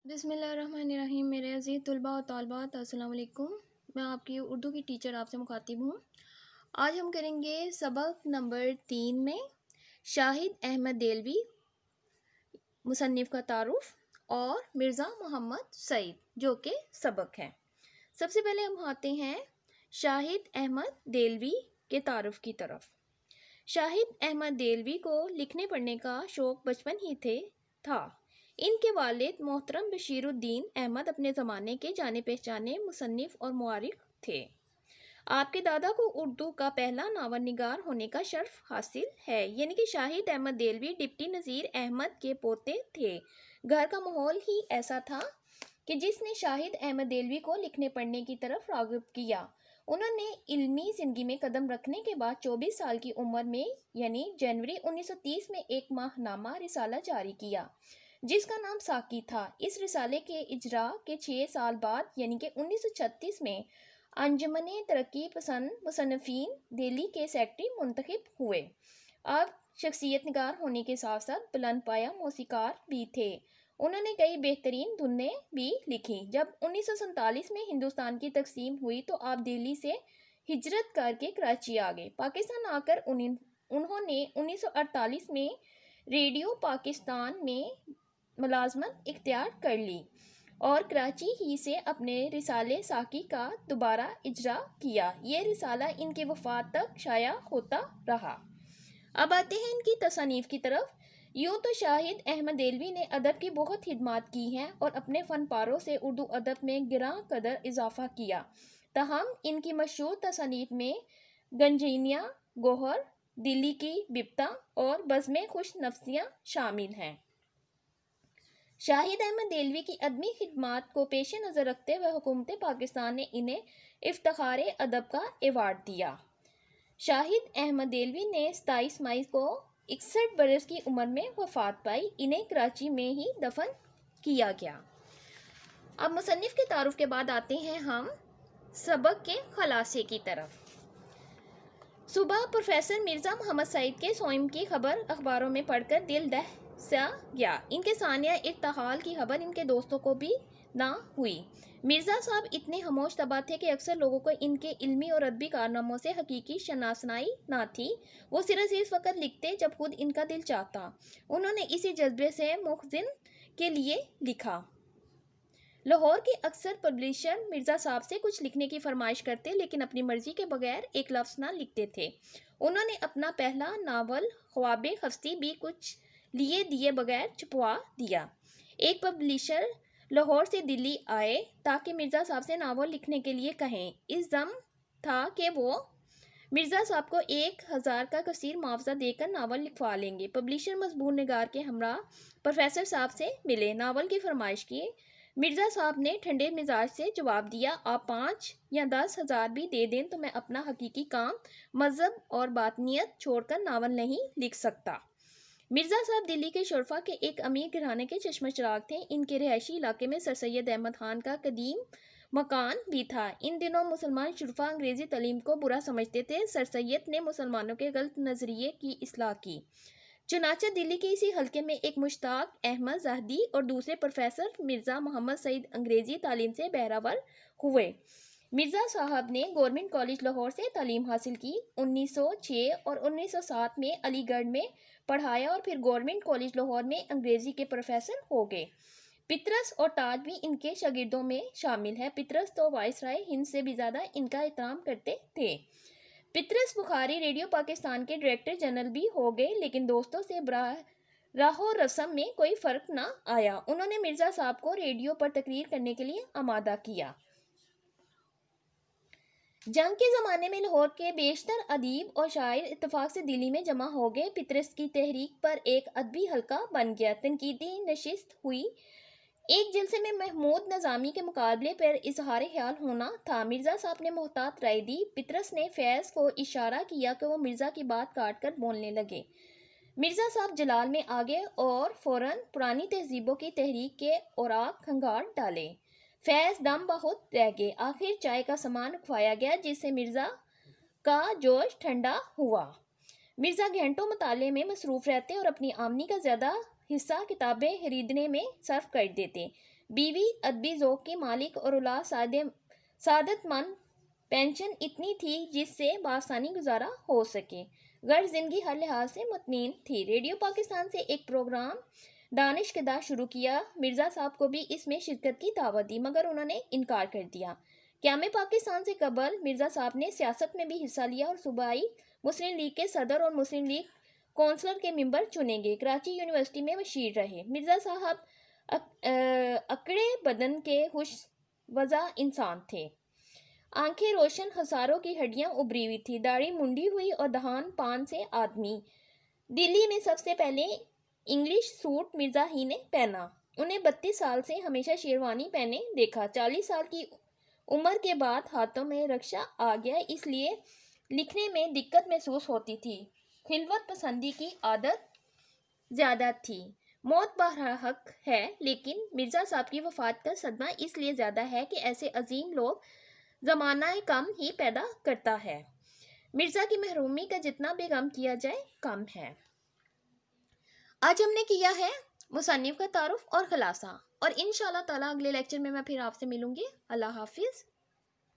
بسم اللہ الرحمن الرحیم۔ میرے عزیز طلباء و طالبات، السلام علیکم۔ میں آپ کی اردو کی ٹیچر آپ سے مخاطب ہوں۔ آج ہم کریں گے سبق نمبر 3 میں شاہد احمد دہلوی مصنف کا تعارف اور مرزا محمد سعید جو کہ سبق ہے۔ سب سے پہلے ہم آتے ہیں شاہد احمد دہلوی کے تعارف کی طرف۔ شاہد احمد دہلوی کو لکھنے پڑھنے کا شوق بچپن ہی تھا۔ ان کے والد محترم بشیر الدین احمد اپنے زمانے کے جانے پہچانے مصنف اور مورخ تھے۔ آپ کے دادا کو اردو کا پہلا ناول نگار ہونے کا شرف حاصل ہے، یعنی کہ شاہد احمد دہلوی ڈپٹی نذیر احمد کے پوتے تھے۔ گھر کا ماحول ہی ایسا تھا کہ جس نے شاہد احمد دہلوی کو لکھنے پڑھنے کی طرف راغب کیا۔ انہوں نے علمی زندگی میں قدم رکھنے کے بعد 24 سال کی عمر میں یعنی جنوری 1930 میں ایک ماہ نامہ رسالہ جاری کیا جس کا نام ساقی تھا۔ اس رسالے کے اجراء کے 6 سال بعد یعنی کہ 1936 میں انجمن ترقی پسند مصنفین دہلی کے سیکرٹری منتخب ہوئے۔ آپ شخصیت نگار ہونے کے ساتھ ساتھ بلند پایہ موسیقار بھی تھے۔ انہوں نے کئی بہترین دھنیں بھی لکھی۔ جب 1947 میں ہندوستان کی تقسیم ہوئی تو آپ دہلی سے ہجرت کر کے کراچی آ گئے۔ پاکستان آ کر انہوں نے 1948 میں ریڈیو پاکستان میں ملازمت اختیار کر لی اور کراچی ہی سے اپنے رسالے ساقی کا دوبارہ اجرا کیا۔ یہ رسالہ ان کی وفات تک شائع ہوتا رہا۔ اب آتے ہیں ان کی تصانیف کی طرف۔ یوں تو شاہد احمد دہلوی نے ادب کی بہت خدمات کی ہیں اور اپنے فن پاروں سے اردو ادب میں گراں قدر اضافہ کیا، تاہم ان کی مشہور تصانیف میں گنجینیاں، گوہر، دلی کی بپتا اور بزم خوش نفسیاں شامل ہیں۔ شاہد احمد دہلوی کی ادبی خدمات کو پیش نظر رکھتے ہوئے حکومت پاکستان نے انہیں افتخار ادب کا ایوارڈ دیا۔ شاہد احمد دہلوی نے 27 مئی کو 61 برس کی عمر میں وفات پائی۔ انہیں کراچی میں ہی دفن کیا گیا۔ اب مصنف کے تعارف کے بعد آتے ہیں ہم سبق کے خلاصے کی طرف۔ صبح پروفیسر مرزا محمد سعید کے سوئم کی خبر اخباروں میں پڑھ کر دل دہل سا گیا۔ ان کے ثانیہ ارتحال کی خبر ان کے دوستوں کو بھی نہ ہوئی۔ مرزا صاحب اتنے خاموش طبع تھے کہ اکثر لوگوں کو ان کے علمی اور ادبی کارناموں سے حقیقی شناسائی نہ تھی۔ وہ صرف اس وقت لکھتے جب خود ان کا دل چاہتا۔ انہوں نے اسی جذبے سے مخزن کے لیے لکھا۔ لاہور کے اکثر پبلشر مرزا صاحب سے کچھ لکھنے کی فرمائش کرتے لیکن اپنی مرضی کے بغیر ایک لفظ نہ لکھتے تھے۔ انہوں نے اپنا پہلا ناول خواب خفتی بھی کچھ لیے دیے بغیر چھپوا دیا۔ ایک پبلشر لاہور سے دلی آئے تاکہ مرزا صاحب سے ناول لکھنے کے لیے کہیں۔ اس ضمن تھا کہ وہ مرزا صاحب کو 1000 کا کثیر معاوضہ دے کر ناول لکھوا لیں گے۔ پبلشر مضمون نگار کے ہمراہ پروفیسر صاحب سے ملے، ناول کی فرمائش کی۔ مرزا صاحب نے ٹھنڈے مزاج سے جواب دیا، آپ 5 یا 10 ہزار بھی دے دیں تو میں اپنا حقیقی کام مذہب اور باطنیت چھوڑ کر ناول نہیں لکھ سکتا۔ مرزا صاحب دلی کے شرفا کے ایک امیر گھرانے کے چشمہ چراغ تھے۔ ان کے رہائشی علاقے میں سر سید احمد خان کا قدیم مکان بھی تھا۔ ان دنوں مسلمان شرفا انگریزی تعلیم کو برا سمجھتے تھے۔ سر سید نے مسلمانوں کے غلط نظریے کی اصلاح کی، چنانچہ دلی کے اسی حلقے میں ایک مشتاق احمد زاہدی اور دوسرے پروفیسر مرزا محمد سعید انگریزی تعلیم سے بہرہ ور ہوئے۔ مرزا صاحب نے گورنمنٹ کالج لاہور سے تعلیم حاصل کی۔ 1906 اور 1907 میں علی گڑھ میں پڑھایا اور پھر گورنمنٹ کالج لاہور میں انگریزی کے پروفیسر ہو گئے۔ پطرس اور تاج بھی ان کے شاگردوں میں شامل ہیں۔ پطرس تو وائسرائے ہند سے بھی زیادہ ان کا احترام کرتے تھے۔ پطرس بخاری ریڈیو پاکستان کے ڈائریکٹر جنرل بھی ہو گئے لیکن دوستوں سے راہ و رسم میں کوئی فرق نہ آیا۔ انہوں نے مرزا صاحب کو ریڈیو پر تقریر کرنے کے لیے آمادہ کیا۔ جنگ کے زمانے میں لاہور کے بیشتر ادیب اور شاعر اتفاق سے دلی میں جمع ہو گئے۔ پطرس کی تحریک پر ایک ادبی حلقہ بن گیا، تنقیدی نشست ہوئی۔ ایک جلسے میں محمود نظامی کے مقابلے پر اظہار خیال ہونا تھا۔ مرزا صاحب نے محتاط رائے دی۔ پطرس نے فیض کو اشارہ کیا کہ وہ مرزا کی بات کاٹ کر بولنے لگے۔ مرزا صاحب جلال میں آ گئے اور فوراً پرانی تہذیبوں کی تحریک کے اوراق کھنگال ڈالے۔ فیض دم بہت رہ گئے۔ آخر چائے کا سامان رکھوایا گیا جس سے مرزا کا جوش ٹھنڈا ہوا۔ مرزا گھنٹوں مطالعے میں مصروف رہتے اور اپنی آمدنی کا زیادہ حصہ کتابیں خریدنے میں صرف کر دیتے۔ بیوی ادبی ذوق کی مالک اور اولاد سعادت مند، پینشن اتنی تھی جس سے بآسانی گزارا ہو سکے، غرض زندگی ہر لحاظ سے مطمئن تھی۔ ریڈیو پاکستان سے ایک پروگرام دانش کدہ شروع کیا۔ مرزا صاحب کو بھی اس میں شرکت کی دعوت دی مگر انہوں نے انکار کر دیا۔ قیام پاکستان سے قبل مرزا صاحب نے سیاست میں بھی حصہ لیا اور صوبائی مسلم لیگ کے صدر اور مسلم لیگ کونسلر کے ممبر چنے گئے۔ کراچی یونیورسٹی میں مشیر رہے۔ مرزا صاحب اکڑے بدن کے خوش وضع انسان تھے۔ آنکھیں روشن، خساروں کی ہڈیاں ابری ہوئی تھی، داڑھی منڈی ہوئی اور دہان پان سے آدمی۔ دلی میں سب سے پہلے انگلش سوٹ مرزا ہی نے پہنا۔ انہیں 32 سال سے ہمیشہ شیروانی پہنے دیکھا۔ 40 سال کی عمر کے بعد ہاتھوں میں رکشہ آ گیا، اس لیے لکھنے میں دقت محسوس ہوتی تھی۔ خلوت پسندی کی عادت زیادہ تھی۔ موت برحق ہے، لیکن مرزا صاحب کی وفات کا صدمہ اس لیے زیادہ ہے کہ ایسے عظیم لوگ زمانہ کم ہی پیدا کرتا ہے۔ مرزا کی محرومی کا جتنا بھی غم کیا جائے کم ہے۔ آج ہم نے کیا ہے مصنف کا تعارف اور خلاصہ، اور انشاءاللہ تعالیٰ اگلے لیکچر میں پھر آپ سے ملوں گی۔ اللہ حافظ۔